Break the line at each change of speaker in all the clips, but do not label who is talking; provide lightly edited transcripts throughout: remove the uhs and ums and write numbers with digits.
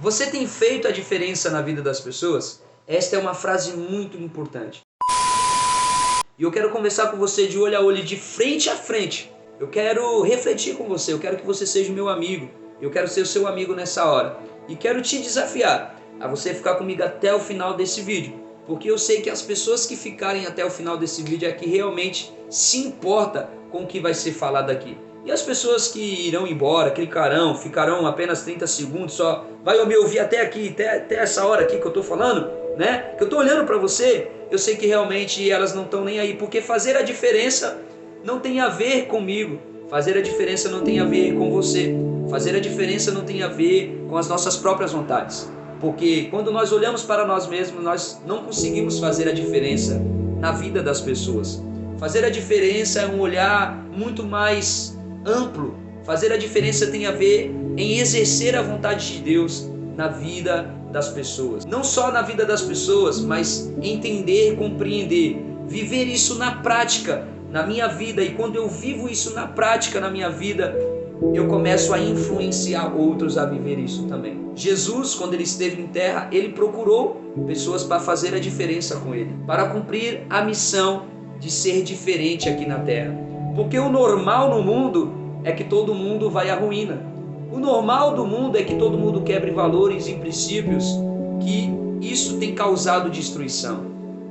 Você tem feito a diferença na vida das pessoas? Esta é uma frase muito importante. E eu quero conversar com você de olho a olho, de frente a frente. Eu quero refletir com você, eu quero que você seja meu amigo. Eu quero ser o seu amigo nessa hora. E quero te desafiar a você ficar comigo até o final desse vídeo. Porque eu sei que as pessoas que ficarem até o final desse vídeo é que realmente se importa com o que vai ser falado aqui. E as pessoas que irão embora, clicarão, ficarão apenas 30 segundos, só vai me ouvir até aqui, até essa hora aqui que eu estou falando, né? Que eu estou olhando para você, eu sei que realmente elas não estão nem aí, porque fazer a diferença não tem a ver comigo, fazer a diferença não tem a ver com você, fazer a diferença não tem a ver com as nossas próprias vontades, porque quando nós olhamos para nós mesmos, nós não conseguimos fazer a diferença na vida das pessoas. Fazer a diferença é um olhar muito mais amplo. Fazer a diferença tem a ver em exercer a vontade de Deus na vida das pessoas. Não só na vida das pessoas, mas entender, compreender, viver isso na prática, na minha vida. E quando eu vivo isso na prática na minha vida, eu começo a influenciar outros a viver isso também. Jesus, quando ele esteve em terra, ele procurou pessoas para fazer a diferença com ele, para cumprir a missão de ser diferente aqui na terra. Porque o normal no mundo é que todo mundo vai à ruína. O normal do mundo é que todo mundo quebre valores e princípios, que isso tem causado destruição.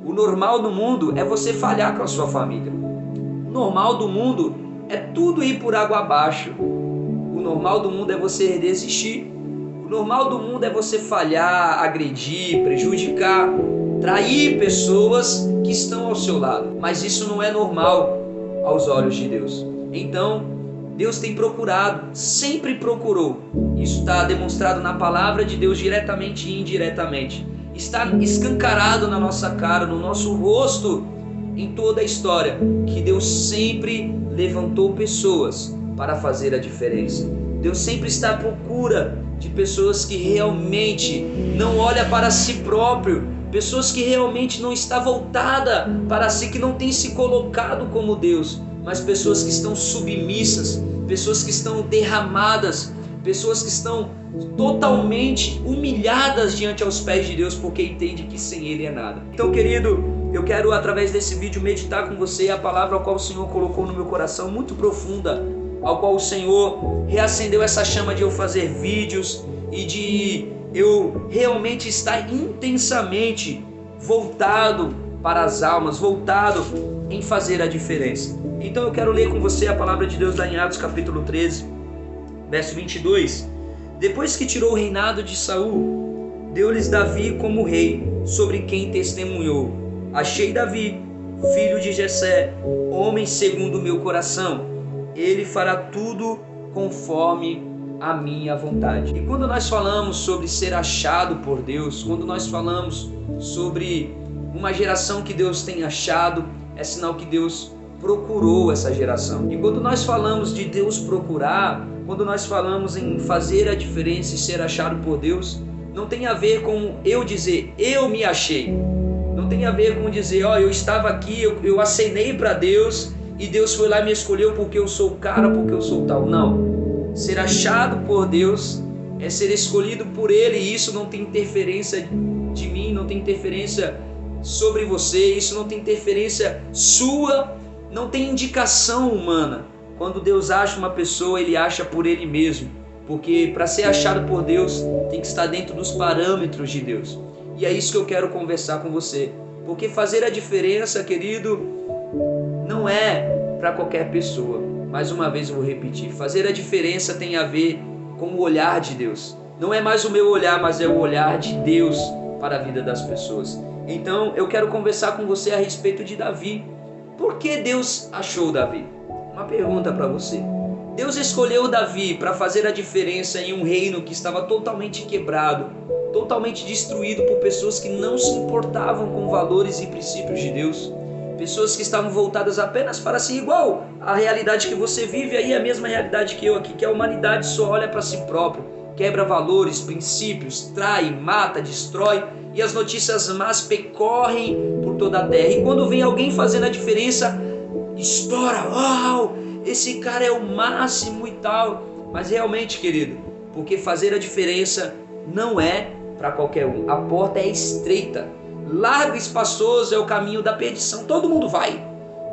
O normal do mundo é você falhar com a sua família. O normal do mundo é tudo ir por água abaixo. O normal do mundo é você desistir. O normal do mundo é você falhar, agredir, prejudicar, trair pessoas que estão ao seu lado. Mas isso não é normal aos olhos de Deus. Então, Deus tem procurado, sempre procurou. Isso está demonstrado na palavra de Deus diretamente e indiretamente. Está escancarado na nossa cara, no nosso rosto, em toda a história, que Deus sempre levantou pessoas para fazer a diferença. Deus sempre está à procura de pessoas que realmente não olham para si próprio, pessoas que realmente não estão voltadas para si, que não têm se colocado como Deus, mas pessoas que estão submissas, pessoas que estão derramadas, pessoas que estão totalmente humilhadas diante aos pés de Deus, porque entende que sem Ele é nada. Então, querido, eu quero através desse vídeo meditar com você a palavra ao qual o Senhor colocou no meu coração, muito profunda, ao qual o Senhor reacendeu essa chama de eu fazer vídeos e de eu realmente estar intensamente voltado para as almas, voltado em fazer a diferença. Então eu quero ler com você a palavra de Deus lá em Atos capítulo 13, verso 22. Depois que tirou o reinado de Saul, deu-lhes Davi como rei, sobre quem testemunhou: achei Davi, filho de Jessé, homem segundo o meu coração. Ele fará tudo conforme a minha vontade. E quando nós falamos sobre ser achado por Deus, quando nós falamos sobre uma geração que Deus tem achado, é sinal que Deus procurou essa geração. E quando nós falamos de Deus procurar, quando nós falamos em fazer a diferença e ser achado por Deus, não tem a ver com eu dizer, eu me achei. Não tem a ver com dizer, ó, eu estava aqui, eu acenei para Deus e Deus foi lá e me escolheu porque eu sou o cara, porque eu sou tal. Não. Ser achado por Deus é ser escolhido por Ele, e isso não tem interferência de mim, não tem interferência sobre você, isso não tem interferência sua, não tem indicação humana. Quando Deus acha uma pessoa, Ele acha por Ele mesmo, porque para ser achado por Deus tem que estar dentro dos parâmetros de Deus. E é isso que eu quero conversar com você, porque fazer a diferença, querido, não é para qualquer pessoa. Mais uma vez eu vou repetir, fazer a diferença tem a ver com o olhar de Deus. Não é mais o meu olhar, mas é o olhar de Deus para a vida das pessoas. Então eu quero conversar com você a respeito de Davi. Por que Deus achou Davi? Uma pergunta para você. Deus escolheu Davi para fazer a diferença em um reino que estava totalmente quebrado, totalmente destruído por pessoas que não se importavam com valores e princípios de Deus. Pessoas que estavam voltadas apenas para si, igual a realidade que você vive aí, a mesma realidade que eu aqui, que a humanidade só olha para si próprio, quebra valores, princípios, trai, mata, destrói, e as notícias más percorrem por toda a terra. E quando vem alguém fazendo a diferença, estoura, uau, esse cara é o máximo e tal. Mas realmente, querido, porque fazer a diferença não é para qualquer um. A porta é estreita. Largo e espaçoso é o caminho da perdição. Todo mundo vai.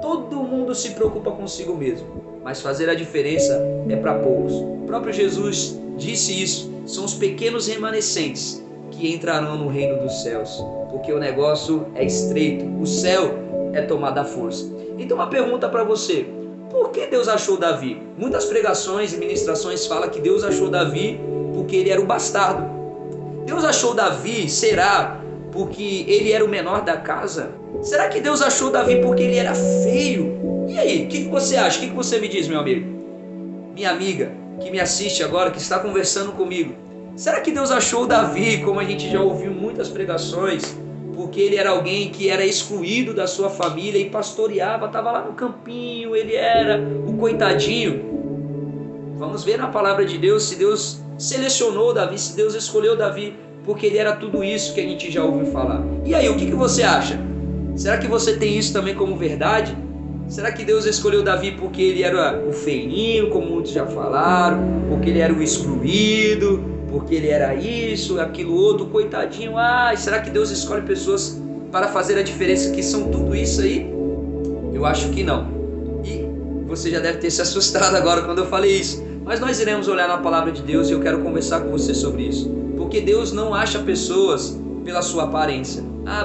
Todo mundo se preocupa consigo mesmo. Mas fazer a diferença é para poucos. O próprio Jesus disse isso. São os pequenos remanescentes que entrarão no reino dos céus. Porque o negócio é estreito. O céu é tomado à força. Então uma pergunta para você. Por que Deus achou Davi? Muitas pregações e ministrações falam que Deus achou Davi porque ele era o bastardo. Deus achou Davi, será, porque ele era o menor da casa? Será que Deus achou Davi porque ele era feio? E aí, o que você acha? O que você me diz, meu amigo? Minha amiga, que me assiste agora, que está conversando comigo. Será que Deus achou Davi, como a gente já ouviu muitas pregações, porque ele era alguém que era excluído da sua família e pastoreava, estava lá no campinho, ele era o coitadinho? Vamos ver na palavra de Deus se Deus selecionou Davi, se Deus escolheu Davi, porque ele era tudo isso que a gente já ouviu falar. E aí, o que você acha? Será que você tem isso também como verdade? Será que Deus escolheu Davi porque ele era o feinho, como muitos já falaram, porque ele era o excluído, porque ele era isso, aquilo outro, coitadinho? Será que Deus escolhe pessoas para fazer a diferença que são tudo isso aí? Eu acho que não. E você já deve ter se assustado agora quando eu falei isso. Mas nós iremos olhar na palavra de Deus e eu quero conversar com você sobre isso. Porque Deus não acha pessoas pela sua aparência.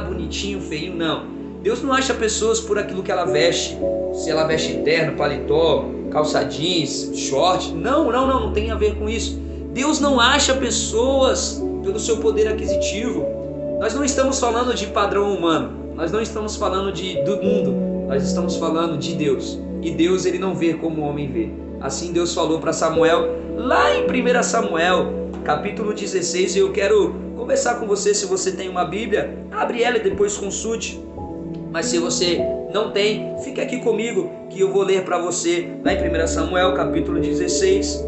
Bonitinho, feio, não. Deus não acha pessoas por aquilo que ela veste. Se ela veste terno, paletó, calça jeans, short. Não tem a ver com isso. Deus não acha pessoas pelo seu poder aquisitivo. Nós não estamos falando de padrão humano. Nós não estamos falando do mundo. Nós estamos falando de Deus. E Deus, ele não vê como o homem vê. Assim Deus falou para Samuel, lá em 1 Samuel, capítulo 16, e eu quero conversar com você. Se você tem uma Bíblia, abre ela e depois consulte. Mas se você não tem, fique aqui comigo que eu vou ler para você, lá em 1 Samuel, capítulo 16.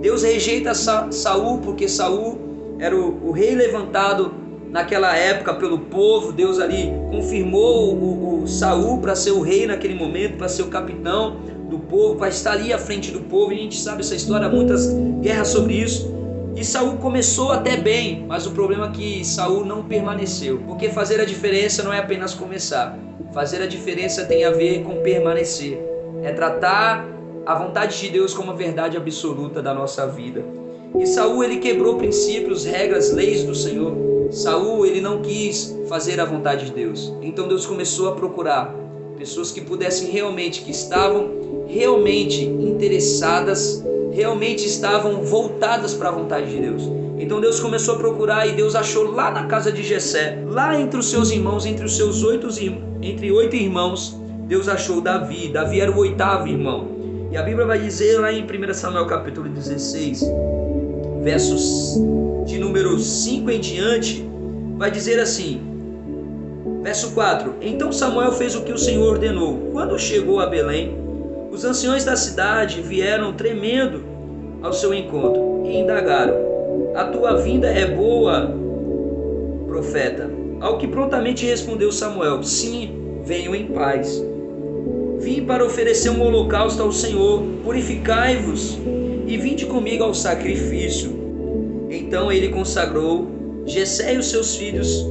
Deus rejeita Saul, porque Saul era o rei levantado naquela época pelo povo. Deus ali confirmou o Saul para ser o rei naquele momento, para ser o capitão do povo, para estar ali à frente do povo. E a gente sabe essa história, muitas guerras sobre isso. E Saul começou até bem, mas o problema é que Saul não permaneceu. Porque fazer a diferença não é apenas começar. Fazer a diferença tem a ver com permanecer. É tratar a vontade de Deus como a verdade absoluta da nossa vida. E Saul, ele quebrou princípios, regras, leis do Senhor. Saul, ele não quis fazer a vontade de Deus. Então Deus começou a procurar pessoas que pudessem realmente, que estavam realmente interessadas, realmente estavam voltadas para a vontade de Deus. Então Deus começou a procurar e Deus achou lá na casa de Jessé, lá entre os seus irmãos, entre 8 irmãos, Deus achou Davi. Davi era o 8º irmão. E a Bíblia vai dizer lá em 1 Samuel capítulo 16, versos de número 5 em diante, vai dizer assim, verso 4: Então Samuel fez o que o Senhor ordenou. Quando chegou a Belém, os anciões da cidade vieram tremendo ao seu encontro e indagaram: A tua vinda é boa, profeta? Ao que prontamente respondeu Samuel: Sim, venho em paz. Vim para oferecer um holocausto ao Senhor. Purificai-vos e vinde comigo ao sacrifício. Então ele consagrou Jessé e os seus filhos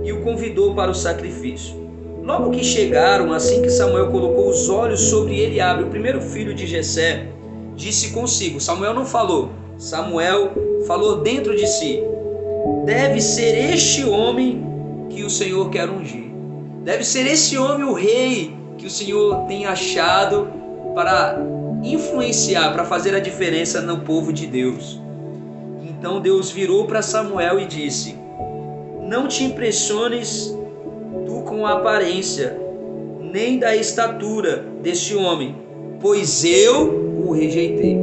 e o convidou para o sacrifício. Logo que chegaram, assim que Samuel colocou os olhos sobre Eliabe, o primeiro filho de Jessé, disse consigo. Samuel não falou, Samuel falou dentro de si: deve ser este homem que o Senhor quer ungir. Deve ser esse homem o rei que o Senhor tem achado para influenciar, para fazer a diferença no povo de Deus. Então Deus virou para Samuel e disse: Não te impressiones tu com a aparência, nem da estatura deste homem, pois eu o rejeitei.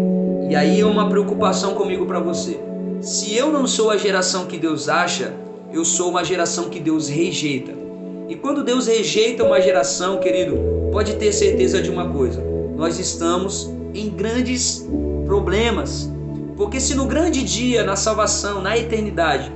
E aí é uma preocupação comigo para você. Se eu não sou a geração que Deus acha, eu sou uma geração que Deus rejeita. E quando Deus rejeita uma geração, querido, pode ter certeza de uma coisa: nós estamos em grandes problemas. Porque se no grande dia, na salvação, na eternidade,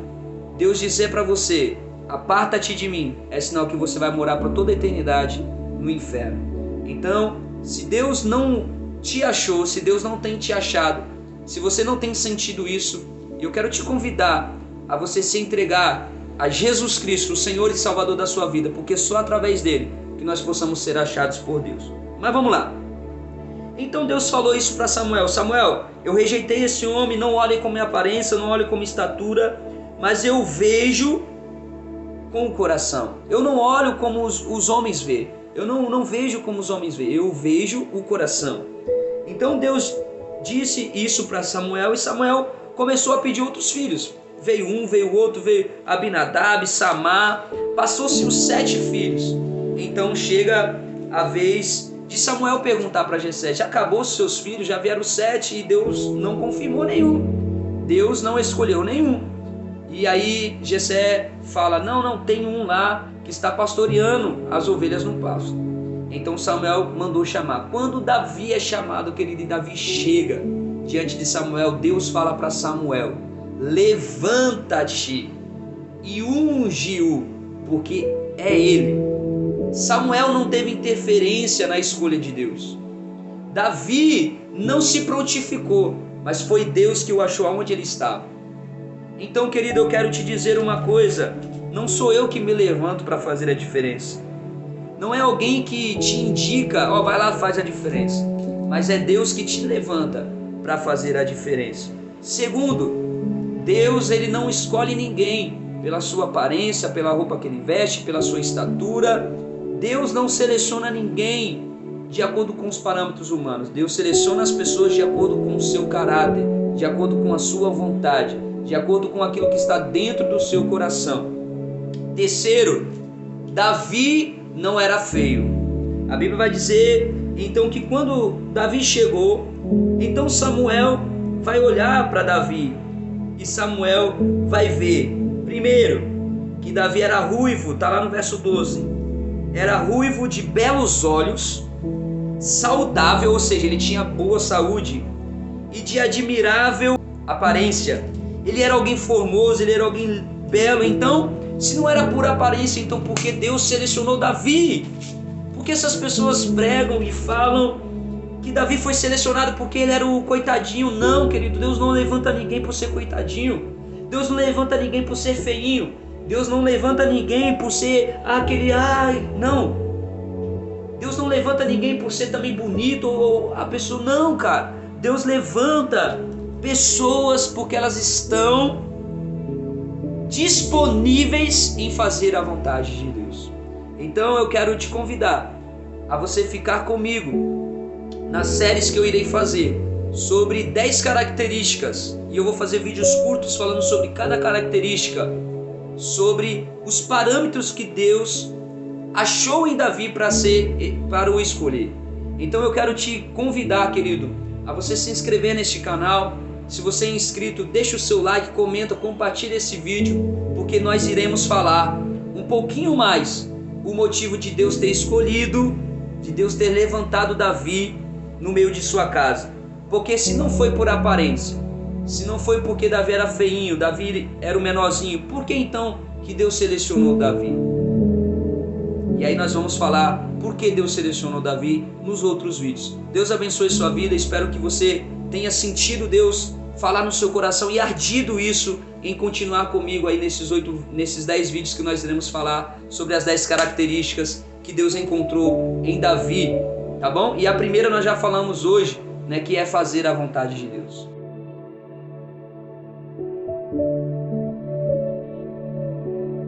Deus disser para você: aparta-te de mim, é sinal que você vai morar para toda a eternidade no inferno. Então, se Deus não te achou, se Deus não tem te achado, se você não tem sentido isso, eu quero te convidar a você se entregar a Jesus Cristo, o Senhor e Salvador da sua vida, porque só através dele que nós possamos ser achados por Deus. Mas vamos lá. Então Deus falou isso para Samuel: Samuel, eu rejeitei esse homem, não olhem como minha aparência, não olhem como estatura, mas eu vejo com o coração. Eu não olho como os homens veem. Eu não vejo como os homens veem, eu vejo o coração. Então Deus disse isso para Samuel, e Samuel começou a pedir outros filhos. Veio um, veio outro, veio Abinadab, Samar, passou-se os 7 filhos. Então chega a vez de Samuel perguntar para Jessé: já acabou os seus filhos? Já vieram 7 e Deus não confirmou nenhum. Deus não escolheu nenhum. E aí Jessé fala: não, tem um lá que está pastoreando as ovelhas no pasto. Então Samuel mandou chamar. Quando Davi é chamado, querido, e Davi chega diante de Samuel, Deus fala para Samuel: levanta-te e unge-o, porque é ele. Samuel não teve interferência na escolha de Deus. Davi não se prontificou, mas foi Deus que o achou aonde ele estava. Então, querido, eu quero te dizer uma coisa: não sou eu que me levanto para fazer a diferença. Não é alguém que te indica, vai lá, faz a diferença. Mas é Deus que te levanta para fazer a diferença. Segundo, Deus, ele não escolhe ninguém pela sua aparência, pela roupa que ele veste, pela sua estatura. Deus não seleciona ninguém de acordo com os parâmetros humanos. Deus seleciona as pessoas de acordo com o seu caráter, de acordo com a sua vontade, de acordo com aquilo que está dentro do seu coração. Terceiro, Davi não era feio. A Bíblia vai dizer então que quando Davi chegou, então Samuel vai olhar para Davi e Samuel vai ver, primeiro, que Davi era ruivo, está lá no verso 12. Era ruivo, de belos olhos, saudável, ou seja, ele tinha boa saúde, e de admirável aparência. Ele era alguém formoso, ele era alguém belo. Então, se não era por aparência, então por que Deus selecionou Davi? Porque essas pessoas pregam e falam que Davi foi selecionado porque ele era o coitadinho. Não, querido, Deus não levanta ninguém por ser coitadinho. Deus não levanta ninguém por ser feinho. Deus não levanta ninguém por ser aquele, não. Deus não levanta ninguém por ser também bonito ou a pessoa, não, cara. Deus levanta pessoas porque elas estão disponíveis em fazer a vontade de Deus. Então eu quero te convidar a você ficar comigo nas séries que eu irei fazer sobre 10 características, e eu vou fazer vídeos curtos falando sobre cada característica, sobre os parâmetros que Deus achou em Davi para o escolher. Então eu quero te convidar, querido, a você se inscrever neste canal. Se você é inscrito, deixa o seu like, comenta, compartilha esse vídeo, porque nós iremos falar um pouquinho mais o motivo de Deus ter escolhido, de Deus ter levantado Davi no meio de sua casa. Porque se não foi por aparência, se não foi porque Davi era feinho, Davi era o menorzinho, por que então que Deus selecionou Davi? E aí nós vamos falar por que Deus selecionou Davi nos outros vídeos. Deus abençoe sua vida, espero que você tenha sentido Deus falar no seu coração e ardido isso em continuar comigo aí nesses 10 vídeos que nós iremos falar sobre as 10 características que Deus encontrou em Davi, tá bom? E a primeira nós já falamos hoje, né, que é fazer a vontade de Deus.